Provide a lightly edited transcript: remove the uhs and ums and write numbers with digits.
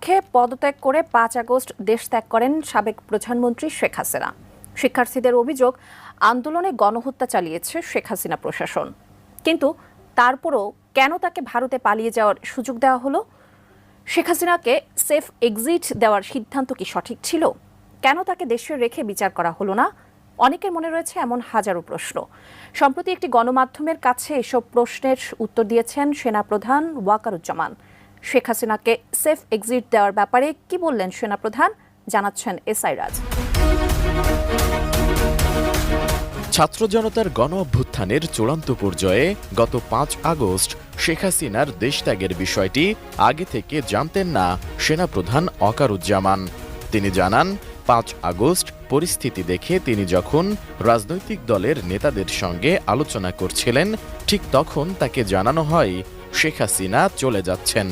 রেখে পদত্যাগ করে ৫ আগস্ট দেশ ত্যাগ করেন সাবেক প্রধানমন্ত্রী শেখ হাসিনা। শিক্ষার্থীদের অভিযোগ, আন্দোলনে গণহত্যা চালিয়েছে শেখ হাসিনা প্রশাসন। কিন্তু তারপরও কেন তাকে ভারতে পালিয়ে যাওয়ার সুযোগ দেওয়া হলো? শেখ হাসিনাকে সেফ এক্সিট দেওয়ার সিদ্ধান্ত কি সঠিক ছিল? কেন তাকে দেশে রেখে বিচার করা হলো না? অনেকের মনে রয়েছে এমন হাজারো প্রশ্ন। সম্প্রতি একটি গণমাধ্যমের কাছে এসব প্রশ্নের উত্তর দিয়েছেন সেনাপ্রধান ওয়াকারুজ্জামান। শেখ হাসিনাকে সেফ এক্সিট দেওয়ার ব্যাপারে কি বললেন সেনাপ্রধান, জানাচ্ছেন এসআই রাজ। ছাত্র জনতার গণ অভ্যুত্থানের চূড়ান্ত পর্যায়ে গত ৫ আগস্ট শেখ হাসিনার দেশত্যাগের বিষয়টি আগে থেকে জানতেন না সেনাপ্রধান ওয়াকারুজ্জামান। তিনি জানান, ৫ আগস্ট পরিস্থিতি দেখে তিনি যখন রাজনৈতিক দলের নেতাদের সঙ্গে আলোচনা করছিলেন, ঠিক তখন তাকে জানানো হয় শেখ হাসিনা চলে যাচ্ছেন।